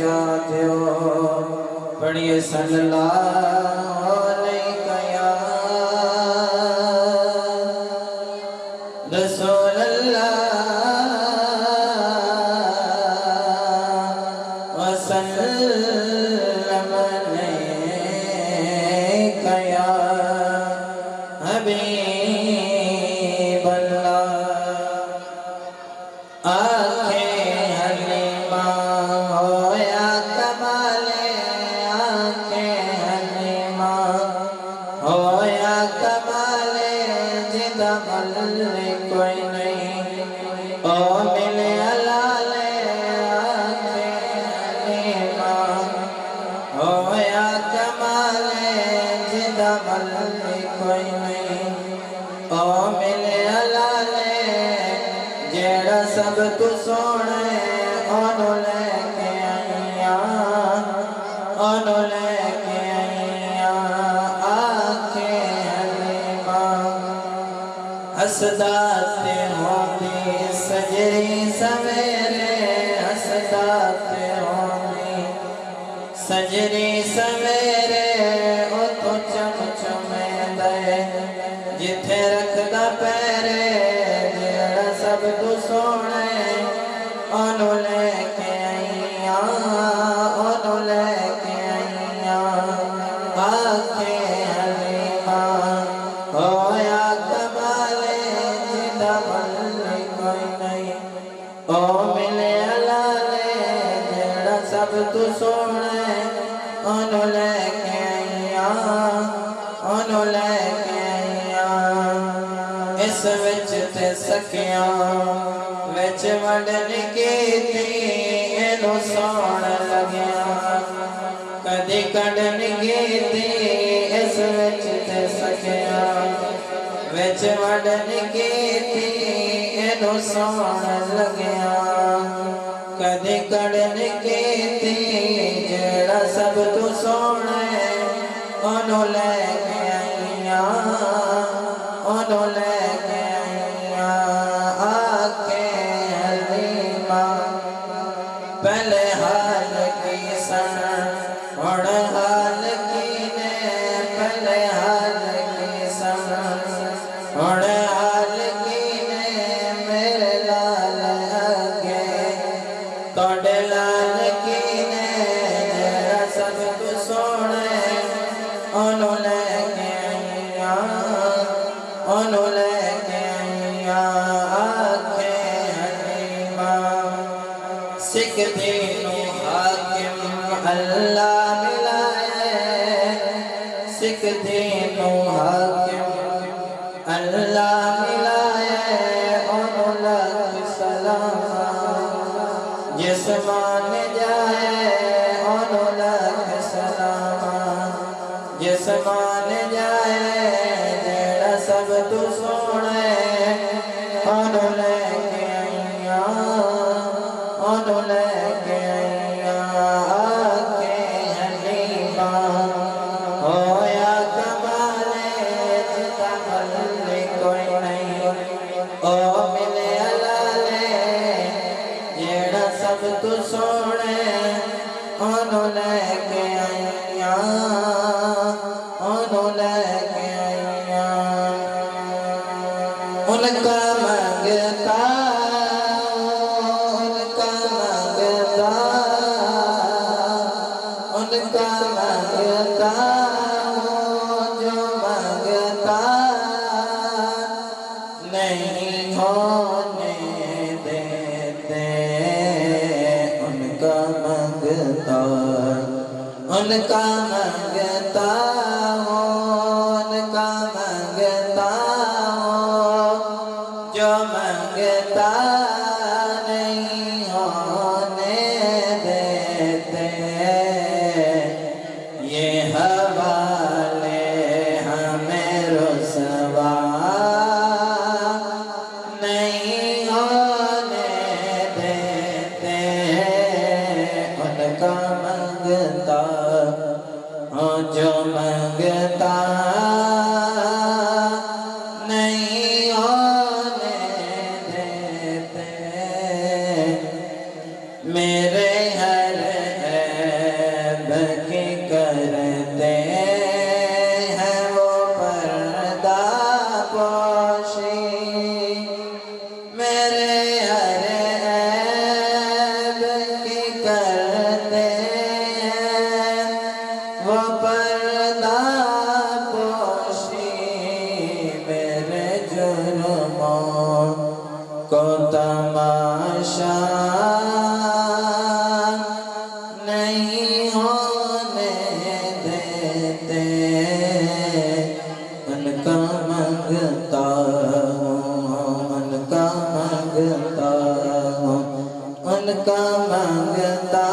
चाहते हो पढ़िए सल्लल्लाहु अलैहि या रसूल अल्लाह वसल्लम अलैका या हबीब अल्लाह। आंखें हलीमा होया कमाले, आंखें हलीमा होया कमाले, जिदा मल्ले कोई नहीं ओ मिले अलाले। आंखें हलीमा होया कमाले, जिदा मल्ले कोई नहीं ओ मिले अलाले। जेड़ा सब तू सोने ओनू लेके आईया, ओनू लेके आईया। आंखें हलीमा हसदा ते होंदी सजरी सवेरे, हसदा ते होंदी सजरी सवेरे। ओ तो चम चमे दे जिथे रखदा पैरे, जेड़ा सब तू सोने ओनू लेके आईया, ओनू लेके आईया। आंखें हलीमा होया कमाले, जिदा मल्ले कोई नहीं ओ मिले अलाले। जेड़ा सब तू सोने ओनू लेके आईया, ओनू लेके आईया। इस विच ते सकिया विच वंडन कीती, इनू सौण लग्या कदी कढन कीती। इस विच ते सकिया विच वंडन कीती, इनू सौण लग्या कदी कढन कीती। जेड़ा सब तू सोने ओनू लेके आईया, ओनू लेके आईया। आंखें हलीमा पहले हाल की सन हुण हाल की ने, पहले हाल की सन हुण हाल की ने। मेरे लाल अगे तोड़े लाल की ने, जेड़ा सब तू सोने ओनू लेके आईया, ओनू लेके आईया। आंखें हलीमा सिख दीनू हाकिम अल्लाह मिलाए, सिख दीनू हाकिम अल्लाह मिलाए। ओनू लख सलाम जिस मान जाए, ओनू लख सलाम जिस मान जाए। जेड़ा सब तू सोने ओनू लेके आईया, ओनू लेके आईया। आंखें हलीमा होया कमाले, जिदा मल्ले कोई नहीं ओ मिले अलाले। जेड़ा सब तू सोने ओनू लेके आईया, ओनू लेके आईया। उनका मंगता, उनका मंगता, उनका मंगता जो मंगता नहीं होने देते। उनका मंगता, उनका मंगता हो, उनका मंगता हो जो मंगता नहीं होने देते। ये हवाले हमें रुसवा नहीं होने देते। उनका मंगता हो जो मंगता नहीं होने देते। मेरे हर تماشا نہیں ہونے دیتے ان کا مانگتا ہوں ان کا مانگتا ہوں ان کا مانگتا